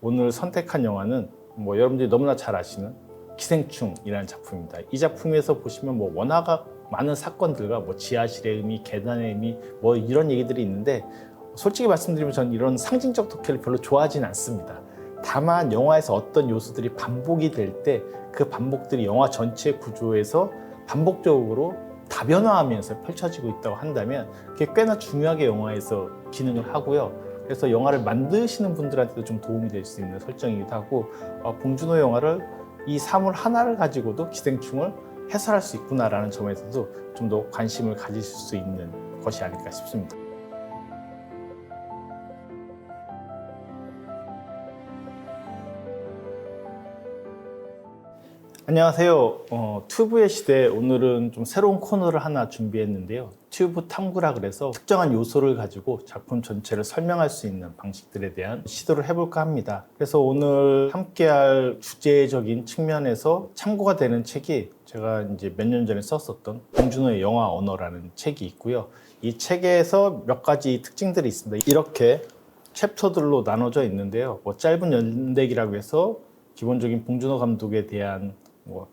오늘 선택한 영화는 뭐 여러분들이 너무나 잘 아시는 기생충이라는 작품입니다. 이 작품에서 보시면 뭐 워낙 많은 사건들과 뭐 지하실의 의미, 계단의 의미 뭐 이런 얘기들이 있는데 솔직히 말씀드리면 저는 이런 상징적 덕해를 별로 좋아하지는 않습니다. 다만 영화에서 어떤 요소들이 반복이 될 때 그 반복들이 영화 전체 구조에서 반복적으로 다변화하면서 펼쳐지고 있다고 한다면 그게 꽤나 중요하게 영화에서 기능을 하고요. 그래서 영화를 만드시는 분들한테도 좀 도움이 될 수 있는 설정이기도 하고 봉준호 영화를 이 사물 하나를 가지고도 기생충을 해설할 수 있구나라는 점에서도 좀 더 관심을 가지실 수 있는 것이 아닐까 싶습니다. 안녕하세요. 튜브의 시대, 오늘은 좀 새로운 코너를 하나 준비했는데요. 튜브 탐구라 그래서 특정한 요소를 가지고 작품 전체를 설명할 수 있는 방식들에 대한 시도를 해볼까 합니다. 그래서 오늘 함께할 주제적인 측면에서 참고가 되는 책이 제가 이제 몇 년 전에 썼었던 봉준호의 영화 언어라는 책이 있고요. 이 책에서 몇 가지 특징들이 있습니다. 이렇게 챕터들로 나눠져 있는데요. 뭐 짧은 연대기라고 해서 기본적인 봉준호 감독에 대한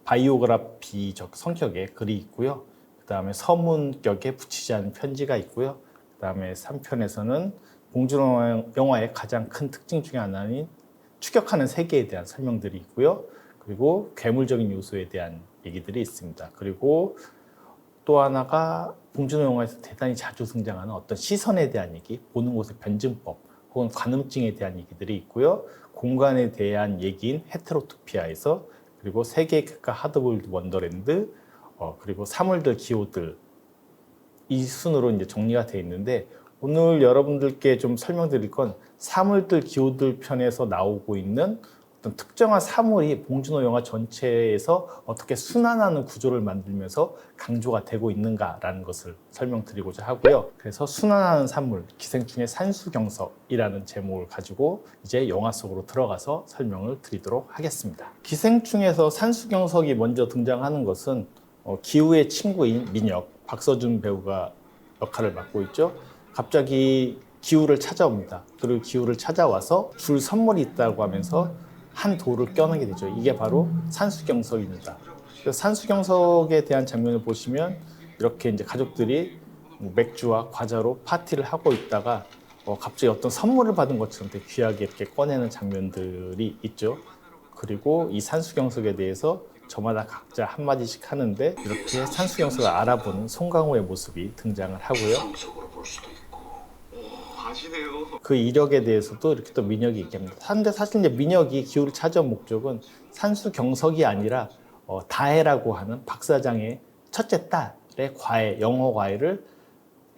바이오그래피적 성격의 글이 있고요. 그 다음에 서문격에 붙이지 않은 편지가 있고요. 그 다음에 3편에서는 봉준호 영화의 가장 큰 특징 중에 하나인 추격하는 세계에 대한 설명들이 있고요. 그리고 괴물적인 요소에 대한 얘기들이 있습니다. 그리고 또 하나가 봉준호 영화에서 대단히 자주 등장하는 어떤 시선에 대한 얘기, 보는 곳의 변증법 혹은 관음증에 대한 얘기들이 있고요. 공간에 대한 얘기인 헤테로토피아에서 그리고 세계의 끝과 하드보일드 원더랜드, 그리고 사물들, 기호들 이 순으로 이제 정리가 되어 있는데 오늘 여러분들께 좀 설명드릴 건 사물들, 기호들 편에서 나오고 있는 어떤 특정한 사물이 봉준호 영화 전체에서 어떻게 순환하는 구조를 만들면서 강조가 되고 있는가라는 것을 설명드리고자 하고요. 그래서 순환하는 사물, 기생충의 산수경석이라는 제목을 가지고 이제 영화 속으로 들어가서 설명을 드리도록 하겠습니다. 기생충에서 산수경석이 먼저 등장하는 것은 기우의 친구인 민혁, 박서준 배우가 역할을 맡고 있죠. 갑자기 기우를 찾아옵니다. 그리고 기우를 찾아와서 줄 선물이 있다고 하면서 한 돌을 껴내게 되죠. 이게 바로 산수경석입니다. 산수경석에 대한 장면을 보시면 이렇게 이제 가족들이 맥주와 과자로 파티를 하고 있다가 갑자기 어떤 선물을 받은 것처럼 되게 귀하게 이렇게 꺼내는 장면들이 있죠. 그리고 이 산수경석에 대해서 저마다 각자 한마디씩 하는데 이렇게 산수경석을 알아보는 송강호의 모습이 등장을 하고요. 그 이력에 대해서도 이렇게 또 민혁이 얘기합니다. 근데 사실 이제 민혁이 기우를 찾아온 목적은 산수경석이 아니라 다혜라고 하는 박 사장의 첫째 딸의 과외, 영어 과외를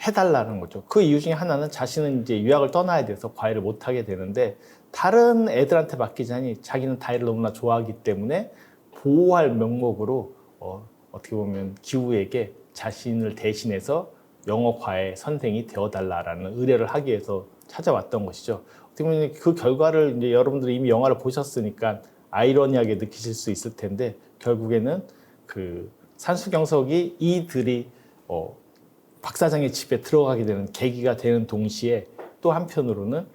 해달라는 거죠. 그 이유 중에 하나는 자신은 이제 유학을 떠나야 돼서 과외를 못 하게 되는데 다른 애들한테 맡기자니 자기는 다혜를 너무나 좋아하기 때문에 보호할 명목으로 어떻게 보면 기우에게 자신을 대신해서 영어 과외 선생이 되어달라는 의뢰를 하기 위해서 찾아왔던 것이죠. 어떻게 보면 그 결과를 이제 여러분들이 이미 영화를 보셨으니까 아이러니하게 느끼실 수 있을 텐데 결국에는 그 산수경석이 이들이 박 사장의 집에 들어가게 되는 계기가 되는 동시에 또 한편으로는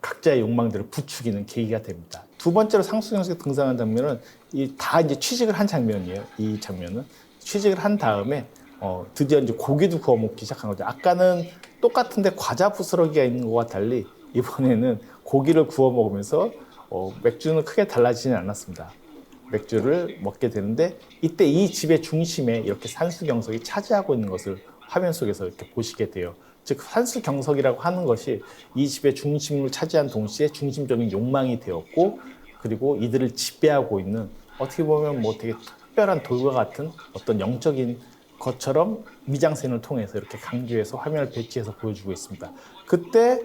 각자의 욕망들을 부추기는 계기가 됩니다. 두 번째로 산수경석이 등장한 장면은 다 이제 취직을 한 장면이에요. 이 장면은 취직을 한 다음에 드디어 이제 고기도 구워 먹기 시작한 거죠. 아까는 똑같은데 과자 부스러기가 있는 것과 달리 이번에는 고기를 구워 먹으면서 맥주는 크게 달라지진 않았습니다. 맥주를 먹게 되는데 이때 이 집의 중심에 이렇게 산수경석이 차지하고 있는 것을 화면 속에서 이렇게 보시게 돼요. 즉 산수경석이라고 하는 것이 이 집의 중심을 차지한 동시에 중심적인 욕망이 되었고 그리고 이들을 지배하고 있는 어떻게 보면 뭐 되게 특별한 돌과 같은 어떤 영적인 것처럼 미장센을 통해서 이렇게 강조해서 화면을 배치해서 보여주고 있습니다. 그때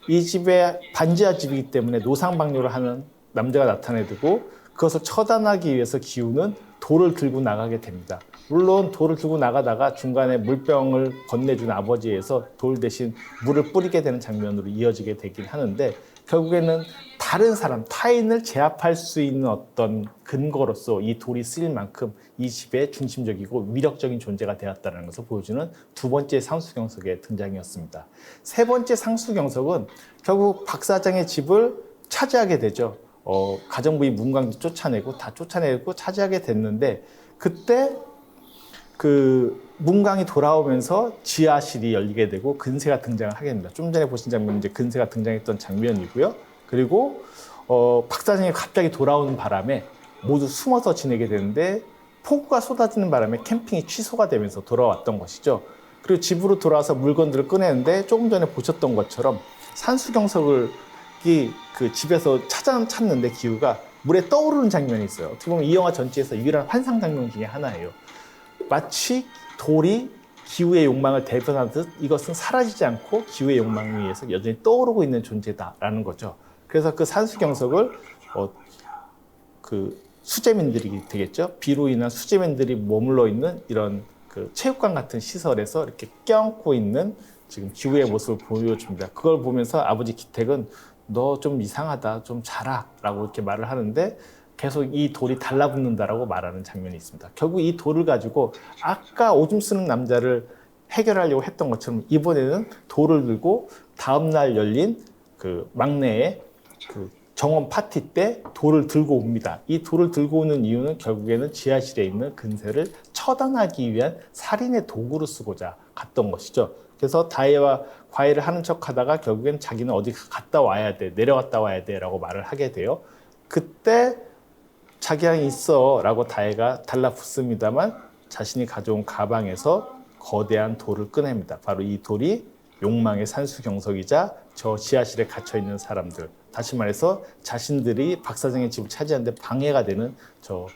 이 집의 반지하 집이기 때문에 노상방뇨를 하는 남자가 나타내고 그것을 처단하기 위해서 기우는 돌을 들고 나가게 됩니다. 물론 돌을 들고 나가다가 중간에 물병을 건네준 아버지에서 돌 대신 물을 뿌리게 되는 장면으로 이어지게 되긴 하는데 결국에는 다른 사람, 타인을 제압할 수 있는 어떤 근거로서 이 돌이 쓰일 만큼 이 집의 중심적이고 위력적인 존재가 되었다는 것을 보여주는 두 번째 상수경석의 등장이었습니다. 세 번째 상수경석은 결국 박 사장의 집을 차지하게 되죠. 가정부의 문광도 쫓아내고 다 쫓아내고 차지하게 됐는데, 그때 그 문광이 돌아오면서 지하실이 열리게 되고 근세가 등장을 하게 됩니다. 좀 전에 보신 장면은 이제 근세가 등장했던 장면이고요. 그리고 박사장이 갑자기 돌아오는 바람에 모두 숨어서 지내게 되는데, 폭우가 쏟아지는 바람에 캠핑이 취소가 되면서 돌아왔던 것이죠. 그리고 집으로 돌아와서 물건들을 꺼내는데, 조금 전에 보셨던 것처럼 산수경석을 그 집에서 찾는데 기우가 물에 떠오르는 장면이 있어요. 어떻게 보면 이 영화 전체에서 유일한 환상 장면 중에 하나예요. 마치 돌이 기우의 욕망을 대변하듯 이것은 사라지지 않고 기우의 욕망에 의해서 여전히 떠오르고 있는 존재다라는 거죠. 그래서 그 산수경석을 그 수재민들이 되겠죠. 비로 인한 수재민들이 머물러 있는 이런 그 체육관 같은 시설에서 이렇게 껴안고 있는 지금 기우의 모습을 보여줍니다. 그걸 보면서 아버지 기택은 너 좀 이상하다, 좀 자라 라고 이렇게 말을 하는데, 계속 이 돌이 달라붙는다라고 말하는 장면이 있습니다. 결국 이 돌을 가지고 아까 오줌 쓰는 남자를 해결하려고 했던 것처럼 이번에는 돌을 들고 다음날 열린 그 막내의 그 정원 파티 때 돌을 들고 옵니다. 이 돌을 들고 오는 이유는 결국에는 지하실에 있는 근세를 처단하기 위한 살인의 도구로 쓰고자 갔던 것이죠. 그래서 다혜와 과외를 하는 척 하다가 결국엔 자기는 어디 갔다 와야 돼, 내려갔다 와야 돼 라고 말을 하게 돼요. 그때 자기랑 있어 라고 다혜가 달라붙습니다만, 자신이 가져온 가방에서 거대한 돌을 꺼냅니다. 바로 이 돌이 욕망의 산수경석이자 저 지하실에 갇혀있는 사람들, 다시 말해서 자신들이 박사장의 집을 차지하는데 방해가 되는 저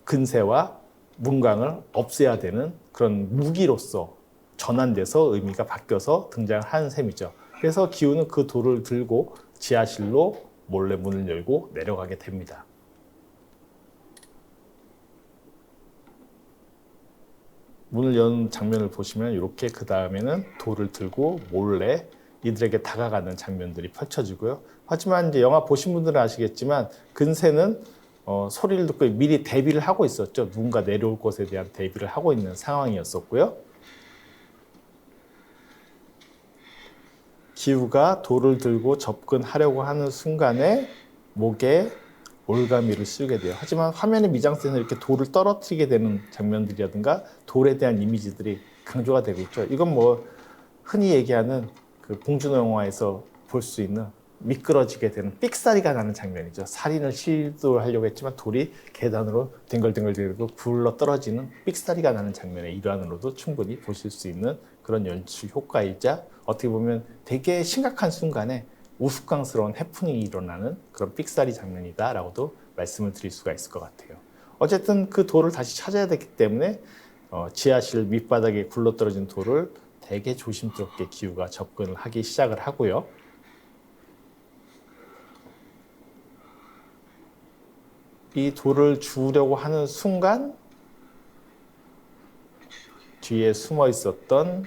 근세와 문광을 없애야 되는 그런 무기로서 전환돼서 의미가 바뀌어서 등장을 하는 셈이죠. 그래서 기우는 그 돌을 들고 지하실로 몰래 문을 열고 내려가게 됩니다. 문을 여는 장면을 보시면 이렇게 그 다음에는 돌을 들고 몰래 이들에게 다가가는 장면들이 펼쳐지고요. 하지만 이제 영화 보신 분들은 아시겠지만 근세는 소리를 듣고 미리 대비를 하고 있었죠. 누군가 내려올 것에 대한 대비를 하고 있는 상황이었었고요. 기우가 돌을 들고 접근하려고 하는 순간에 목에 올가미를 씌우게 돼요. 하지만 화면의 미장센은 이렇게 돌을 떨어뜨리게 되는 장면들이라든가 돌에 대한 이미지들이 강조가 되고 있죠. 이건 뭐 흔히 얘기하는 그 봉준호 영화에서 볼 수 있는 미끄러지게 되는 삑사리가 나는 장면이죠. 살인을 시도하려고 했지만 돌이 계단으로 댕글댕글대고 굴러 떨어지는 삑사리가 나는 장면의 일환으로도 충분히 보실 수 있는 그런 연출 효과이자, 어떻게 보면 되게 심각한 순간에 우스꽝스러운 해프닝이 일어나는 그런 삑사리 장면이다라고도 말씀을 드릴 수가 있을 것 같아요. 어쨌든 그 돌을 다시 찾아야 되기 때문에 지하실 밑바닥에 굴러떨어진 돌을 되게 조심스럽게 기우가 접근을 하기 시작을 하고요. 이 돌을 주우려고 하는 순간 뒤에 숨어 있었던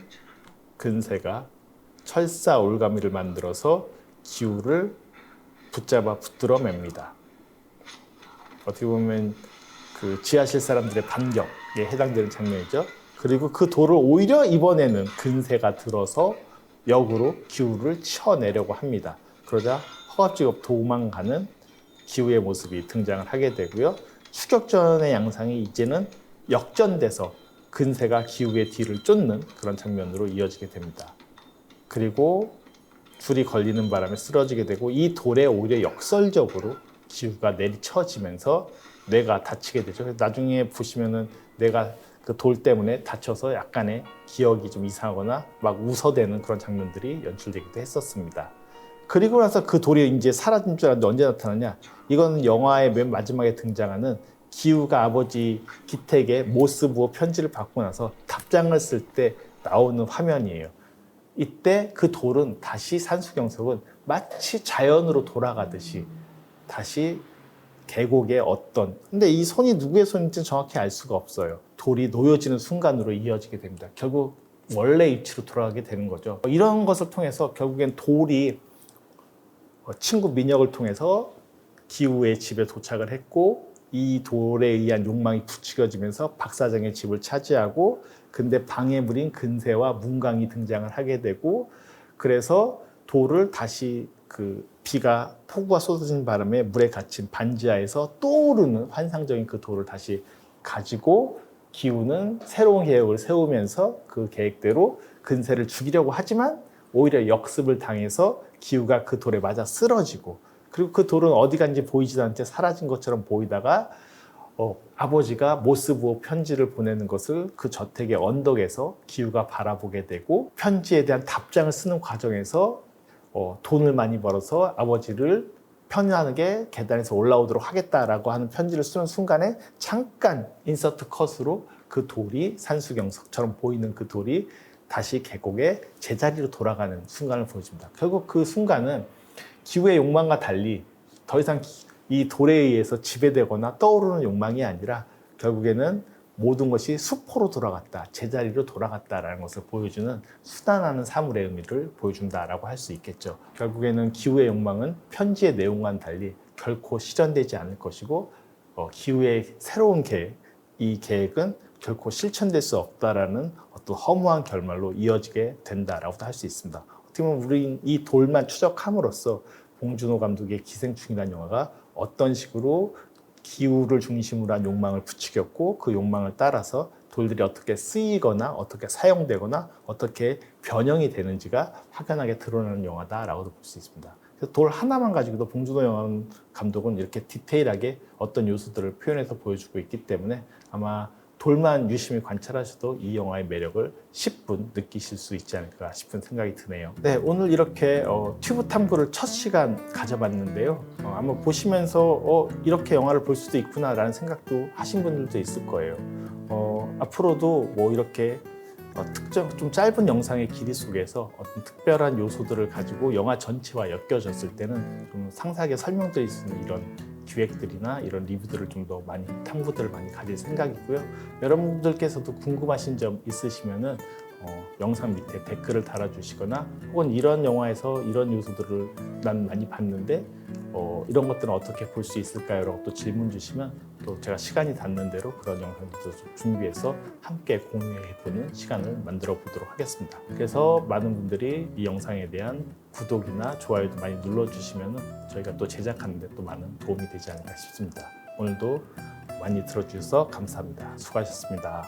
근세가 철사 올가미를 만들어서 기우를 붙잡아 붙들어 맵니다. 어떻게 보면 그 지하실 사람들의 반격에 해당되는 장면이죠. 그리고 그 돌을 오히려 이번에는 근세가 들어서 역으로 기우를 쳐내려고 합니다. 그러자 허겁지겁 도망가는 기우의 모습이 등장을 하게 되고요. 추격전의 양상이 이제는 역전돼서 근세가 기우의 뒤를 쫓는 그런 장면으로 이어지게 됩니다. 그리고 줄이 걸리는 바람에 쓰러지게 되고, 이 돌에 오히려 역설적으로 기우가 내리쳐지면서 뇌가 다치게 되죠. 나중에 보시면은 뇌가 그 돌 때문에 다쳐서 약간의 기억이 좀 이상하거나 막 웃어대는 그런 장면들이 연출되기도 했었습니다. 그리고 나서 그 돌이 이제 사라진 줄 알았는데 언제 나타나냐? 이건 영화의 맨 마지막에 등장하는 기우가 아버지 기택의 모스부호 편지를 받고 나서 답장을 쓸 때 나오는 화면이에요. 이때 그 돌은 다시 산수경석은 마치 자연으로 돌아가듯이 다시 계곡의 근데 이 손이 누구의 손인지 정확히 알 수가 없어요. 돌이 놓여지는 순간으로 이어지게 됩니다. 결국 원래 위치로 돌아가게 되는 거죠. 이런 것을 통해서 결국엔 돌이 친구 민혁을 통해서 기우의 집에 도착을 했고, 이 돌에 의한 욕망이 부추겨지면서 박사장의 집을 차지하고, 근데 방해물인 근세와 문광이 등장을 하게 되고, 그래서 돌을 다시 그 비가 폭우가 쏟아진 바람에 물에 갇힌 반지하에서 떠오르는 환상적인 그 돌을 다시 가지고 기우는 새로운 계획을 세우면서 그 계획대로 근세를 죽이려고 하지만 오히려 역습을 당해서 기우가 그 돌에 맞아 쓰러지고, 그리고 그 돌은 어디 간지 보이지도 않게 사라진 것처럼 보이다가 아버지가 모스부호 편지를 보내는 것을 그 저택의 언덕에서 기우가 바라보게 되고, 편지에 대한 답장을 쓰는 과정에서 돈을 많이 벌어서 아버지를 편안하게 계단에서 올라오도록 하겠다라고 하는 편지를 쓰는 순간에 잠깐 인서트 컷으로 그 돌이 산수경석처럼 보이는 그 돌이 다시 계곡의 제자리로 돌아가는 순간을 보여줍니다. 결국 그 순간은 기우의 욕망과 달리 더 이상 이 돌에 의해서 지배되거나 떠오르는 욕망이 아니라 결국에는 모든 것이 수포로 돌아갔다, 제자리로 돌아갔다라는 것을 보여주는 수단하는 사물의 의미를 보여준다라고 할 수 있겠죠. 결국에는 기우의 욕망은 편지의 내용과는 달리 결코 실현되지 않을 것이고, 기우의 새로운 계획, 이 계획은 결코 실천될 수 없다라는 어떤 허무한 결말로 이어지게 된다라고도 할 수 있습니다. 어떻게 보면 우리 이 돌만 추적함으로써 봉준호 감독의 기생충이라는 영화가 어떤 식으로 기우를 중심으로 한 욕망을 부추겼고, 그 욕망을 따라서 돌들이 어떻게 쓰이거나 어떻게 사용되거나 어떻게 변형이 되는지가 확연하게 드러나는 영화다라고도 볼 수 있습니다. 그래서 돌 하나만 가지고도 봉준호 감독은 이렇게 디테일하게 어떤 요소들을 표현해서 보여주고 있기 때문에 아마 돌만 유심히 관찰하셔도 이 영화의 매력을 10분 느끼실 수 있지 않을까 싶은 생각이 드네요. 네, 오늘 이렇게 튜브 탐구를 첫 시간 가져봤는데요. 아마 보시면서 이렇게 영화를 볼 수도 있구나라는 생각도 하신 분들도 있을 거예요. 앞으로도 뭐 이렇게 특정 좀 짧은 영상의 길이 속에서 어떤 특별한 요소들을 가지고 영화 전체와 엮여졌을 때는 좀 상세하게 설명드릴 수 있는 이런 기획들이나 이런 리뷰들을 좀 더 많이 탐구들을 많이 가질 생각이고요. 여러분들께서도 궁금하신 점 있으시면은 영상 밑에 댓글을 달아주시거나, 혹은 이런 영화에서 이런 요소들을 난 많이 봤는데 이런 것들은 어떻게 볼 수 있을까요? 라고 또 질문 주시면 또 제가 시간이 닿는 대로 그런 영상들도 준비해서 함께 공유해보는 시간을 만들어 보도록 하겠습니다. 그래서 많은 분들이 이 영상에 대한 구독이나 좋아요도 많이 눌러주시면 저희가 또 제작하는 데 또 많은 도움이 되지 않을까 싶습니다. 오늘도 많이 들어주셔서 감사합니다. 수고하셨습니다.